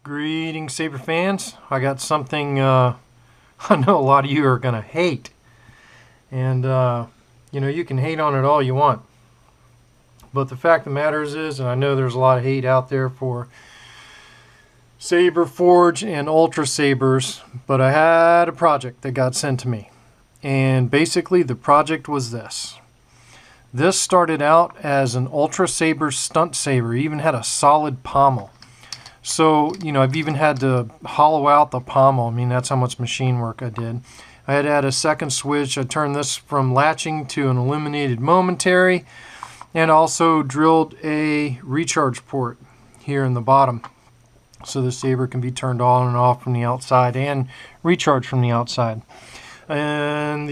Greetings, Saber fans. I got something I know a lot of you are going to hate. And, you know, you can hate on it all you want. But the fact of the matter is, and I know there's a lot of hate out there for Saber Forge and UltraSabers, but I had a project that got sent to me. And basically the project was this. This started out as an UltraSabers Stunt Saber. It even had a solid pommel. So, you know, I've even had to hollow out the pommel. I mean, that's how much machine work I did. I had to add a second switch. I turned this from latching to an illuminated momentary, and also drilled a recharge port here in the bottom. So the saber can be turned on and off from the outside and recharged from the outside. And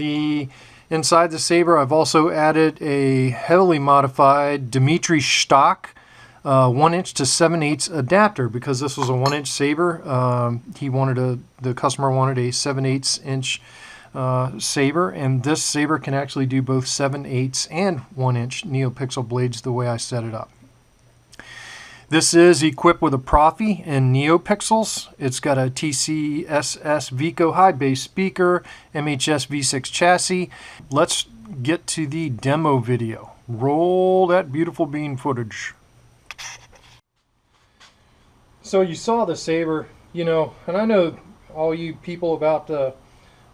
inside the saber, I've also added a heavily modified Dimitri Shtok 1" to 7/8 adapter, because this was a 1" saber. The customer wanted a 7/8" saber, and this saber can actually do both 7/8 and 1" Neopixel blades the way I set it up. This is equipped with a Proffie and Neopixels. It's got a TCSS Veco High Bass Speaker, MHS V6 Chassis. Let's get to the demo video. Roll that beautiful bean footage. So you saw the saber, you know, and I know all you people about the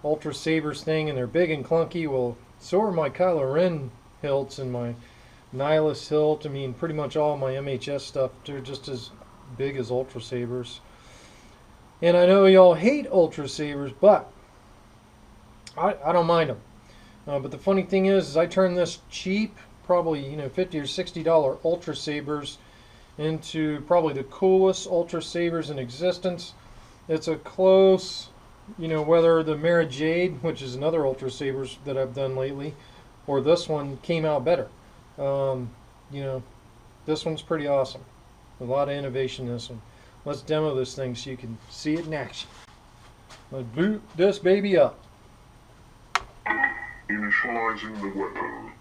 UltraSabers thing, and they're big and clunky. Well, so are my Kylo Ren hilts and my Nihilus hilt. I mean, pretty much all my MHS stuff, they're just as big as UltraSabers. And I know y'all hate UltraSabers, but I don't mind them. But the funny thing is I turned this cheap, probably, you know, $50 or $60 UltraSabers into probably the coolest UltraSabers in existence. It's a close, you know, whether the Mara Jade, which is another UltraSabers that I've done lately, or this one came out better. You know, this one's pretty awesome. A lot of innovation in this one. Let's demo this thing so you can see it in action. Let's boot this baby up. Initializing the weapon.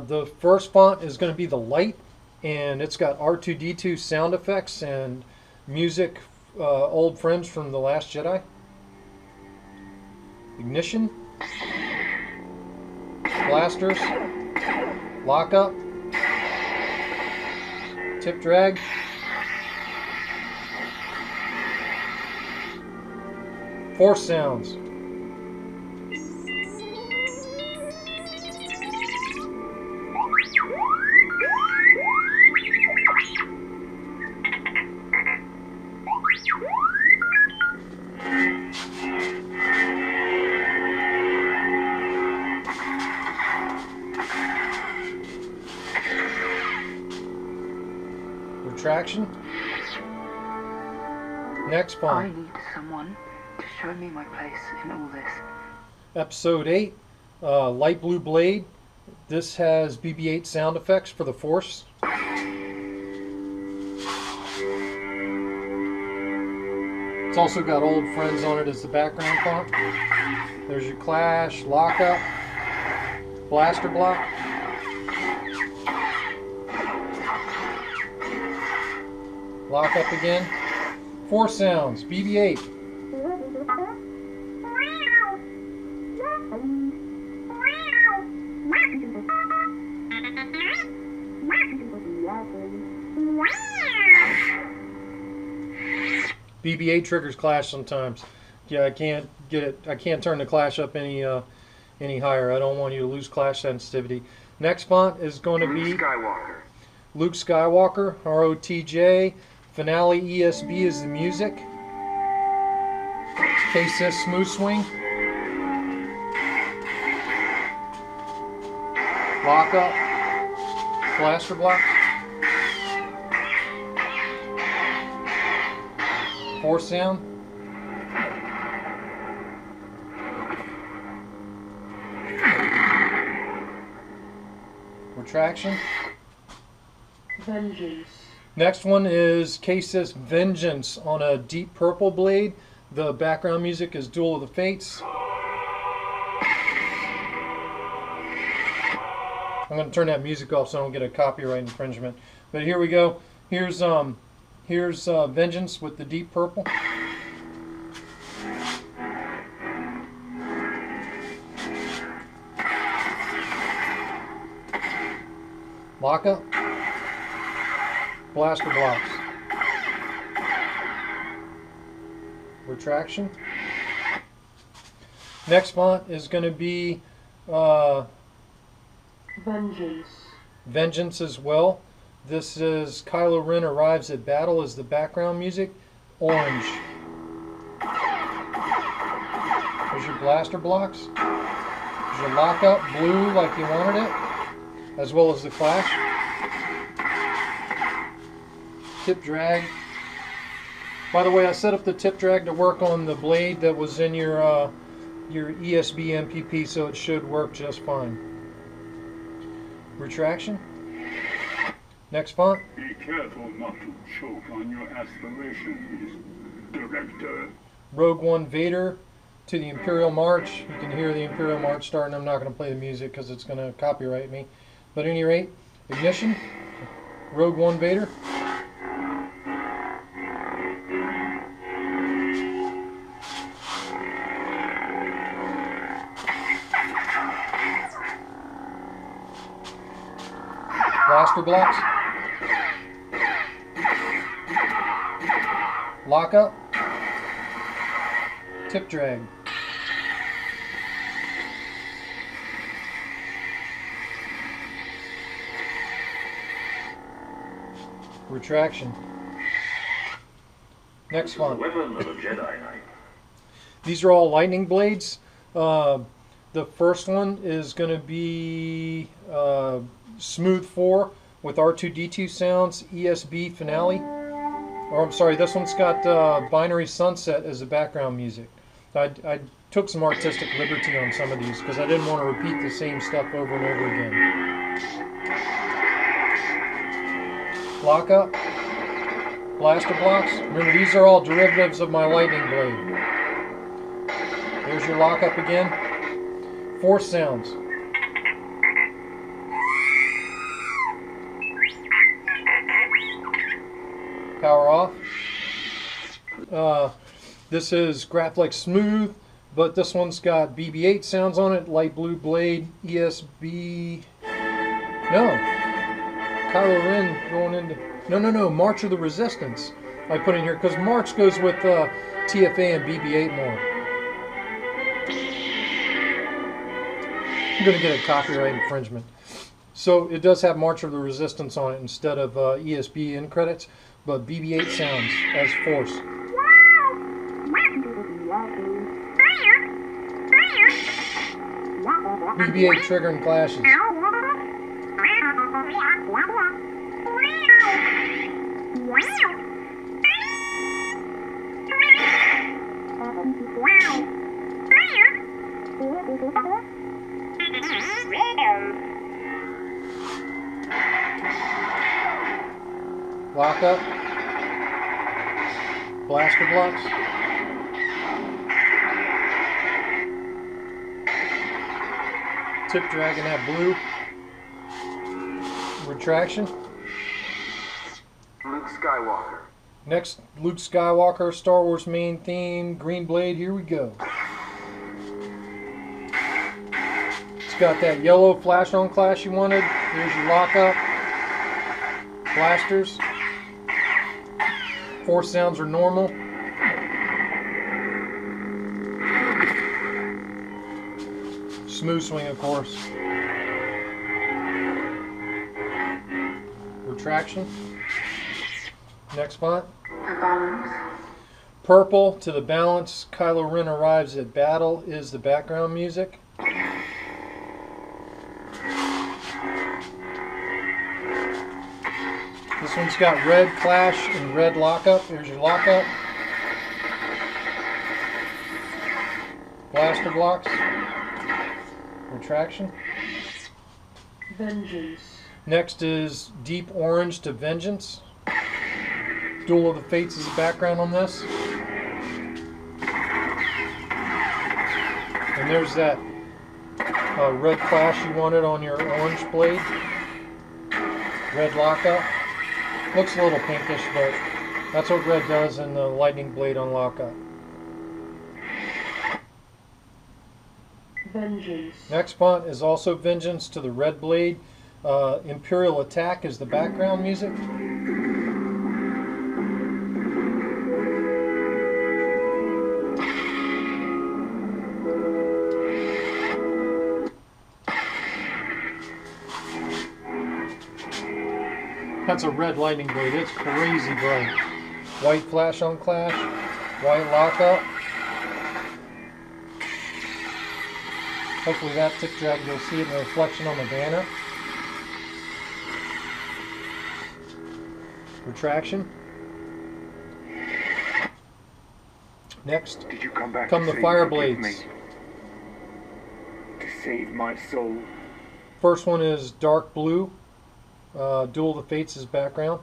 The first font is going to be the light, and it's got R2-D2 sound effects and music, old friends from The Last Jedi. Ignition. Blasters. Lockup. Tip drag. Force sounds. Retraction. Next font. I need someone to show me my place in all this. Episode 8, light blue blade. This has BB-8 sound effects for the Force. It's also got old friends on it as the background font. There's your clash, lockup, blaster block. Lock up again. Force sounds, BB-8. BB-8 triggers clash sometimes. Yeah, I can't get it. I can't turn the clash up any higher. I don't want you to lose clash sensitivity. Next font is going to be Luke Skywalker, ROTJ. Finale ESB is the music. TCSS Smoothswing. Lockup. Blaster block. Force sound. Retraction. Vengeance. Next one is TCSS Vengeance on a deep purple blade. The background music is Duel of the Fates. I'm going to turn that music off so I don't get a copyright infringement. But here we go. Here's Here's Vengeance with the deep purple. Lockup. Blaster blocks. Retraction. Next font is going to be Vengeance. Vengeance as well. This is Kylo Ren arrives at battle as the background music. Orange. There's your blaster blocks. There's your lockup, blue like you wanted it, as well as the flash. Tip drag. By the way, I set up the tip drag to work on the blade that was in your ESB MPP, so it should work just fine. Retraction. Next font. Be careful not to choke on your aspirations, Director. Rogue One Vader to the Imperial March. You can hear the Imperial March starting. I'm not going to play the music because it's going to copyright me. But at any rate, ignition. Rogue One Vader. Blaster blocks. Lockup. Tip drag. Retraction. Next one. Weapon of a Jedi Knight. These are all lightning blades. The first one is going to be Smooth 4 with R2-D2 sounds, ESB finale. Or I'm sorry, this one's got Binary Sunset as the background music. I took some artistic liberty on some of these because I didn't want to repeat the same stuff over and over again. Lockup, blaster blocks. Remember, these are all derivatives of my lightning blade. There's your lockup again. Force sounds. Power off. This is Graphic Smooth, but this one's got BB-8 sounds on it. Light blue blade, ESB. No. Kylo Ren going into. No. March of the Resistance. I put in here because March goes with TFA and BB-8 more. I'm going to get a copyright infringement. So it does have March of the Resistance on it instead of ESB in credits, but BB-8 sounds as force. BB-8 triggering clashes. Lockup. Blaster blocks. Tip dragging that blue. Retraction. Luke Skywalker. Next, Luke Skywalker, Star Wars main theme, green blade. Here we go. It's got that yellow flash on clash you wanted. Here's your lockup. Blasters. Force sounds are normal. Smoothswing, of course. Retraction. Next font. A balance. Purple to the balance. Kylo Ren arrives at battle is the background music. This one's got red clash and red lockup. Here's your lockup. Blaster blocks. Retraction. Vengeance. Next is deep orange to vengeance. Duel of the Fates is the background on this. And there's that red clash you wanted on your orange blade. Red lockup. Looks a little pinkish, but That's what red does in the lightning blade on lockup. Vengeance. Next font is also Vengeance to the red blade. Imperial Attack is the background music. That's a red lightning blade. It's crazy bright. White flash on clash. White lockup. Hopefully that tick drag, you'll see it in the reflection on the banner. Retraction. Next, Did you come back come to the say fire you forgive blades. me? To save my soul. First one is dark blue. Duel of the Fates is background.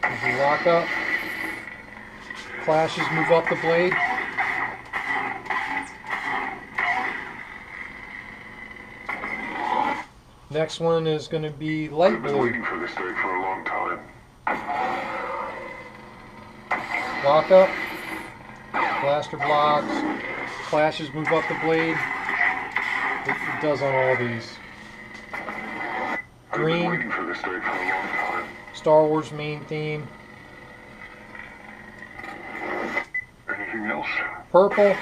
There's your lockup. Clashes move up the blade. Next one is going to be light I've been blue. waiting for this day for a long time. Lockup. Blaster blocks. Clashes move up the blade. It does on all these. I've been Green. waiting for this day for a long time. Star Wars main theme. Anything else? Purple.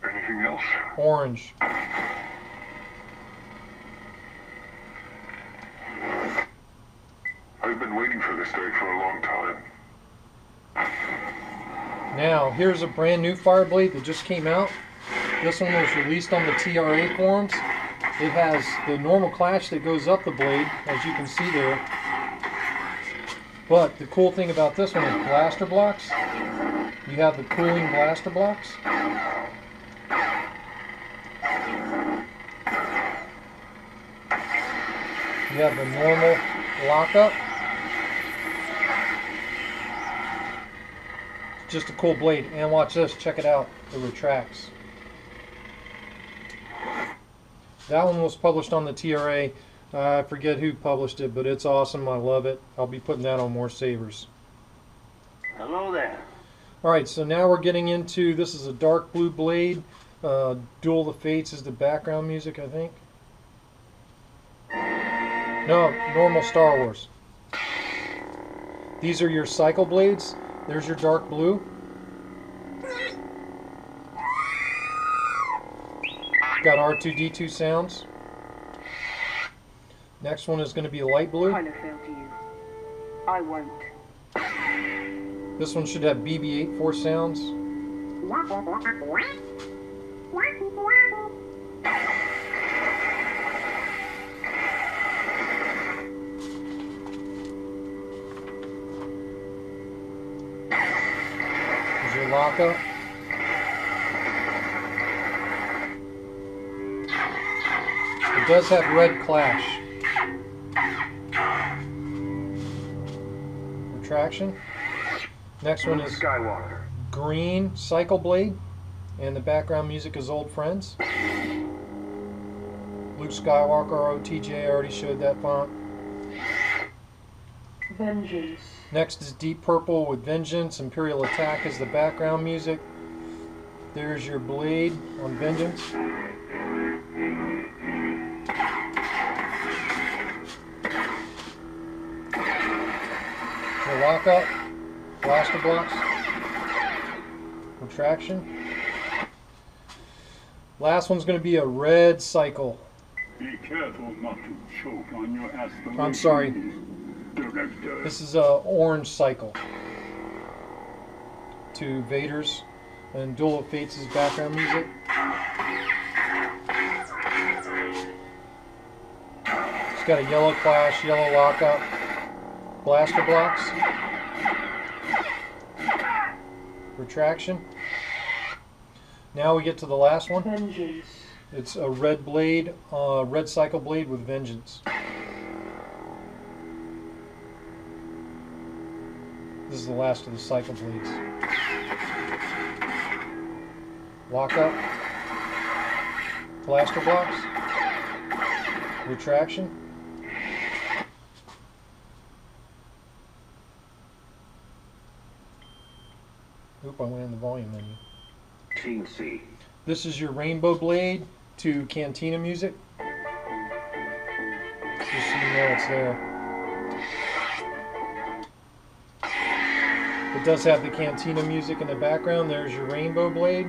Anything else? Orange. I've been waiting for this day for a long time. Now, here's a brand new fire blade that just came out. This one was released on the TRA forums. It has the normal clash that goes up the blade, as you can see there. But the cool thing about this one is blaster blocks. You have the cooling blaster blocks. You have the normal lockup. Just a cool blade. And watch this, check it out. It retracts. That one was published on the TRA. I forget who published it, but it's awesome. I love it. I'll be putting that on more sabers. Hello there. Alright, so now we're getting into, this is a dark blue blade. Duel of the Fates is the background music, I think. No, normal Star Wars. These are your cycle blades. There's your dark blue. Got R2-D2 sounds. Next one is going to be a light blue. Kind of fell to you. I won't. This one should have BB-8 sounds. There's your lockup. It does have red clash. Retraction. Next one is Skywalker. green cycle blade, and the background music is Old Friends. Luke Skywalker, OTJ, I already showed that font. Vengeance. Next is deep purple with Vengeance. Imperial Attack is the background music. There's your blade on Vengeance. Your lockup, blaster blocks, retraction. Last one's going to be a red cycle. Be careful not to choke on your aspirations. I'm sorry. Director. This is a orange cycle to Vader's and Duel of Fates' background music. It's got a yellow clash, yellow lockup, blaster blocks, retraction. Now we get to the last one. Vengeance. It's a red blade, red cycle blade with Vengeance. This is the last of the cycle blades. Lockup, blaster blocks, Retraction. Oop, I went in the volume menu. Teensy. This is your rainbow blade to Cantina music. Just so you know it's there. It does have the Cantina music in the background. There's your rainbow blade.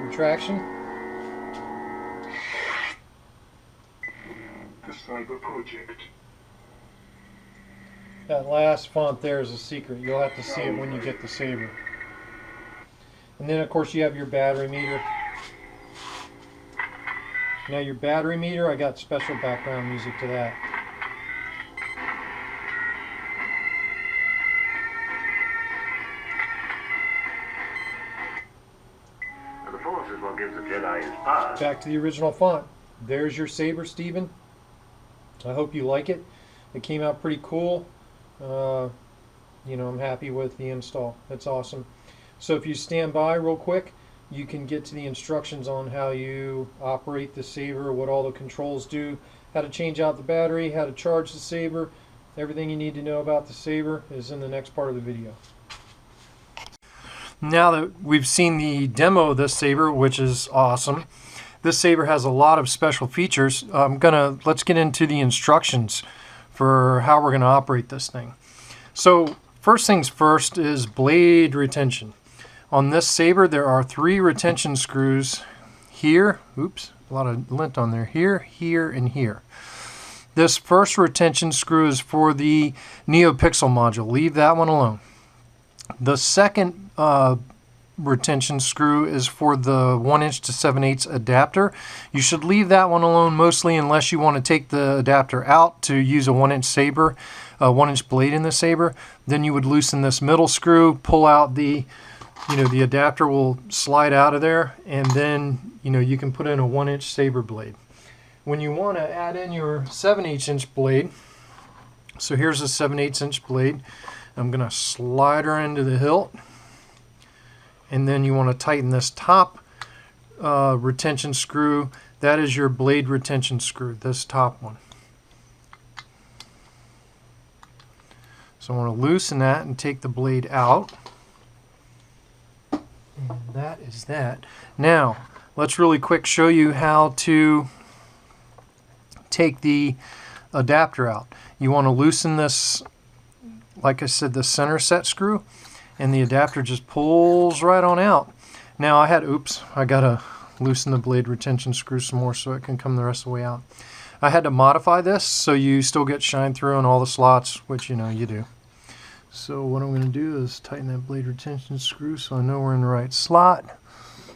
Retraction. The Cyber Project. That last font there is a secret. You'll have to see it when you get the Saber. And then of course you have your battery meter. Now your battery meter, I got special background music to that. The Force is what gives the Jedi his power. Back to the original font. There's your Saber, Stephen. I hope you like it. It came out pretty cool. You know, I'm happy with the install. That's awesome. So if you stand by real quick, you can get to the instructions on how you operate the Saber, what all the controls do, how to change out the battery, how to charge the Saber. Everything you need to know about the Saber is in the next part of the video. Now that we've seen the demo of this Saber, which is awesome, this Saber has a lot of special features. Let's get into the instructions for how we're gonna operate this thing. So first things first is blade retention. On this Saber there are 3 retention screws here. Oops, a lot of lint on there. Here, here, and here. This first retention screw is for the Neopixel module. Leave that one alone. The second retention screw is for the 1" to 7/8 adapter. You should leave that one alone mostly unless you want to take the adapter out to use a 1" saber, a 1" blade in the Saber. Then you would loosen this middle screw, pull out the, the adapter will slide out of there, and then you can put in a 1" Saber blade. When you want to add in your 7/8" blade, so here's a 7/8" blade. I'm going to slide her into the hilt, and then you want to tighten this top retention screw. That is your blade retention screw, this top one. So I want to loosen that and take the blade out. And that is that. Now, let's really quick show you how to take the adapter out. You want to loosen this, like I said, the center set screw, and the adapter just pulls right on out. Now I gotta loosen the blade retention screw some more so it can come the rest of the way out. I had to modify this so you still get shine through in all the slots, which you do. So what I'm going to do is tighten that blade retention screw so I know we're in the right slot.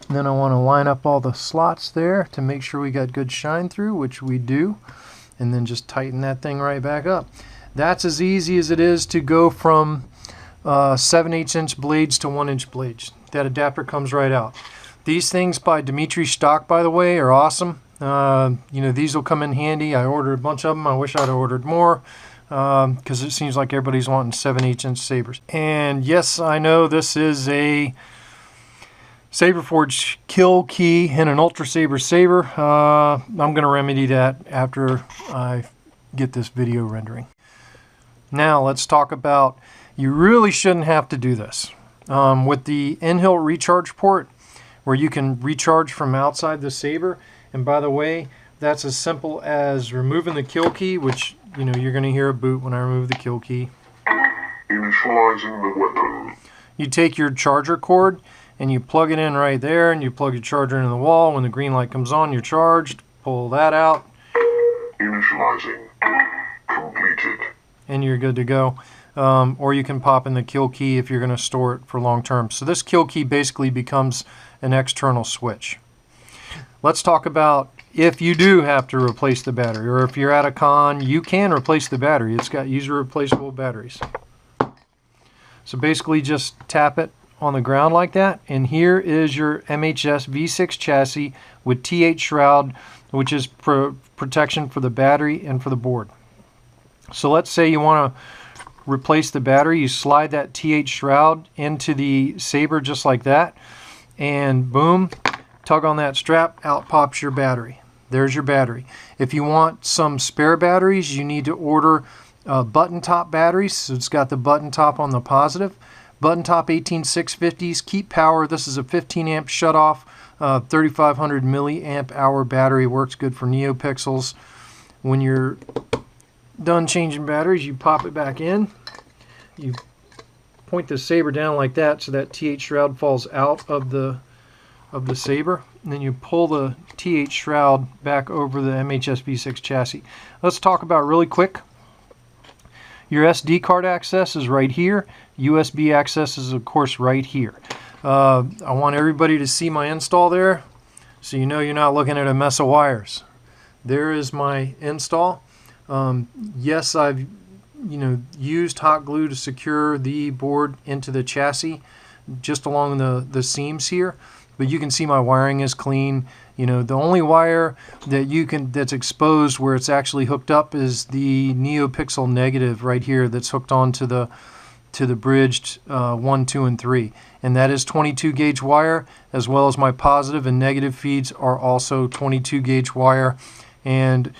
And then I want to line up all the slots there to make sure we got good shine through, which we do. And then just tighten that thing right back up. That's as easy as it is to go from 7/8" blades to 1" blades. That adapter comes right out. These things by Shtok, by the way, are awesome. These will come in handy. I ordered a bunch of them. I wish I'd ordered more because it seems like everybody's wanting 7/8" sabers. And yes, I know this is a SaberForge kill key in an UltraSaber saber. I'm going to remedy that after I get this video rendering. Now let's talk about, you really shouldn't have to do this. With the in-hilt recharge port, where you can recharge from outside the Saber, and by the way, that's as simple as removing the kill key, which you're going to hear a boot when I remove the kill key. Initializing the weapon. You take your charger cord and you plug it in right there, and you plug your charger into the wall. When the green light comes on, you're charged. Pull that out. Initializing. Completed. And you're good to go. Or you can pop in the kill key if you're going to store it for long term. So this kill key basically becomes an external switch. Let's talk about if you do have to replace the battery, or if you're at a con, you can replace the battery. It's got user replaceable batteries. So basically just tap it on the ground like that, and here is your MHS V6 chassis with T8 shroud, which is protection for the battery and for the board. So let's say you want to replace the battery. You slide that T8 shroud into the Saber just like that, and boom, tug on that strap, out pops your battery. There's your battery. If you want some spare batteries, you need to order button top batteries. So it's got the button top on the positive. Button top 18650s, keep power. This is a 15 amp shutoff, 3500 milliamp hour battery. Works good for Neopixels. When you're done changing batteries, you pop it back in. You point the Saber down like that so that T8 shroud falls out of the Saber. And then you pull the T8 shroud back over the MHS V6 chassis. Let's talk about really quick. Your SD card access is right here. USB access is, of course, right here. I want everybody to see my install there, so you know you're not looking at a mess of wires. There is my install. Yes, I've used hot glue to secure the board into the chassis, just along the seams here. But you can see my wiring is clean. The only wire that's exposed where it's actually hooked up is the Neopixel negative right here that's hooked onto the bridged 1, 2, and 3, and that is 22 gauge wire, as well as my positive and negative feeds are also 22 gauge wire, and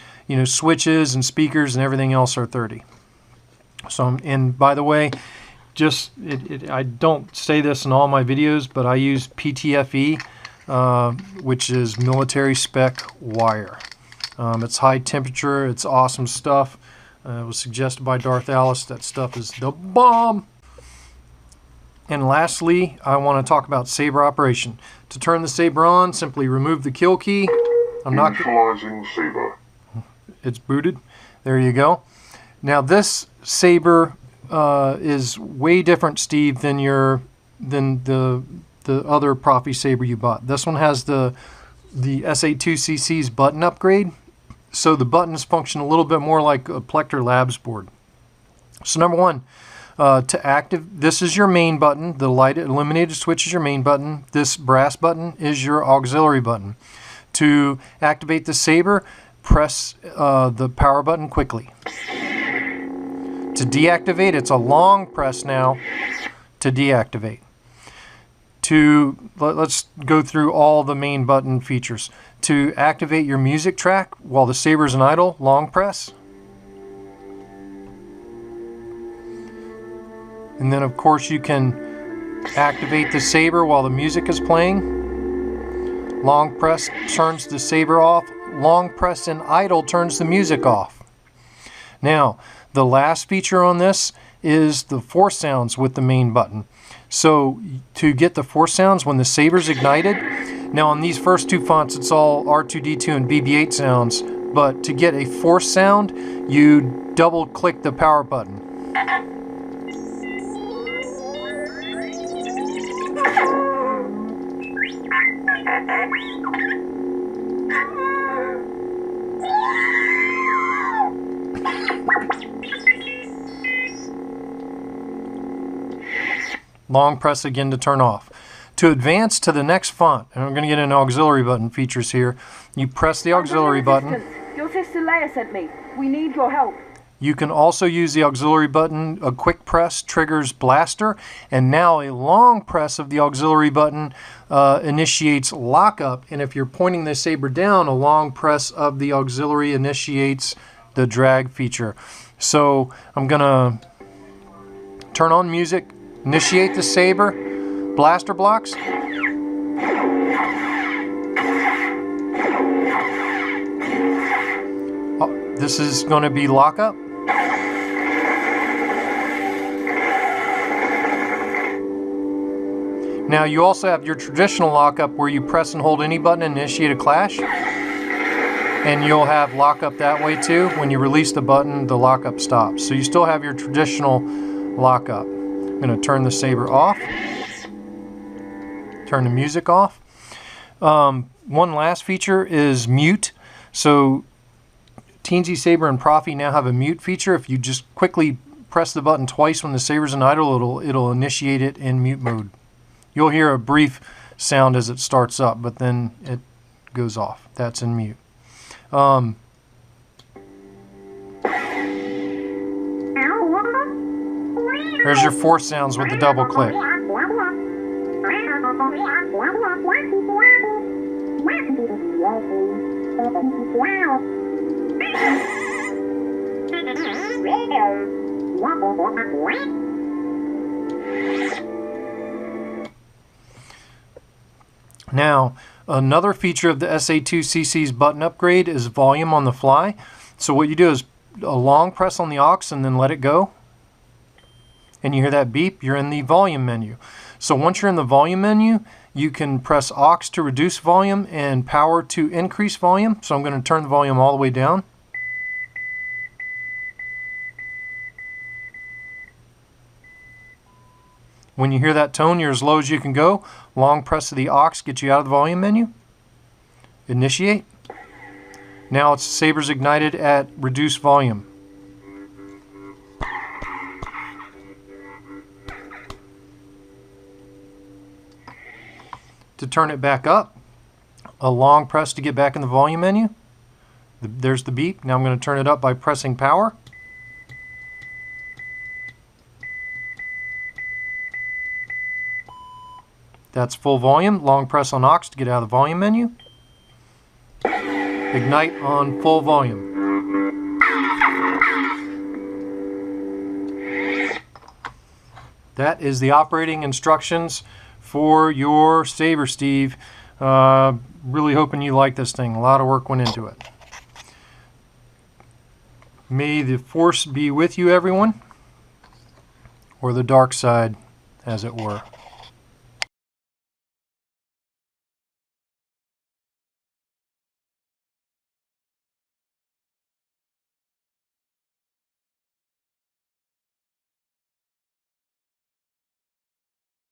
switches and speakers and everything else are 30. So, and by the way, I don't say this in all my videos, but I use PTFE, which is military spec wire. It's high temperature, it's awesome stuff. It was suggested by Darth Alice. That stuff is the bomb. And lastly, I want to talk about Saber operation. To turn the Saber on, simply remove the kill key. Initializing Saber. It's booted. There you go. Now this Saber is way different, Steve, than the other Proffie Saber you bought. This one has the SA2CC's button upgrade, so the buttons function a little bit more like a Plector Labs board. So number one, to active, this is your main button. The light illuminated switch is your main button. This brass button is your auxiliary button. To activate the Saber, press the power button quickly. To deactivate, it's a long press now to deactivate. Let's go through all the main button features. To activate your music track while the Saber's in idle, long press. And then of course you can activate the Saber while the music is playing. Long press turns the Saber off. Long press in idle turns the music off. Now, the last feature on this is the force sounds with the main button. So to get the force sounds when the Saber's ignited, now on these first two fonts it's all R2D2 and BB8 sounds, but to get a force sound you double click the power button. Long press again to turn off. To advance to the next font, and I'm going to get into auxiliary button features here, you press the auxiliary button. Your sister Leia sent me. We need your help. You can also use the auxiliary button. A quick press triggers blaster, and now a long press of the auxiliary button initiates lockup, and if you're pointing the Saber down, a long press of the auxiliary initiates the drag feature. So I'm going to turn on music, initiate the Saber, blaster blocks. Oh, this is going to be lockup. Now you also have your traditional lockup where you press and hold any button and initiate a clash. And you'll have lockup that way too. When you release the button, the lockup stops. So you still have your traditional lockup. I'm going to turn the Saber off. Turn the music off. One last feature is mute. So Teensy Saber and Proffie now have a mute feature. If you just quickly press the button twice when the saber's in idle, it'll initiate it in mute mode. You'll hear a brief sound as it starts up, but then it goes off. That's in mute. There's your force sounds with the double click. Now, another feature of the SA2CC's button upgrade is volume on the fly. So what you do is a long press on the aux and then let it go. And you hear that beep, you're in the volume menu. So once you're in the volume menu, you can press aux to reduce volume and power to increase volume. So I'm going to turn the volume all the way down. When you hear that tone, you're as low as you can go. Long press of the aux gets you out of the volume menu. Initiate. Now it's Sabers ignited at reduced volume. To turn it back up, a long press to get back in the volume menu. There's the beep. Now I'm going to turn it up by pressing power. That's full volume. Long press on aux to get out of the volume menu. Ignite on full volume. That is the operating instructions for your Saber, Steve. Really hoping you like this thing. A lot of work went into it. May the force be with you, everyone. Or the dark side, as it were.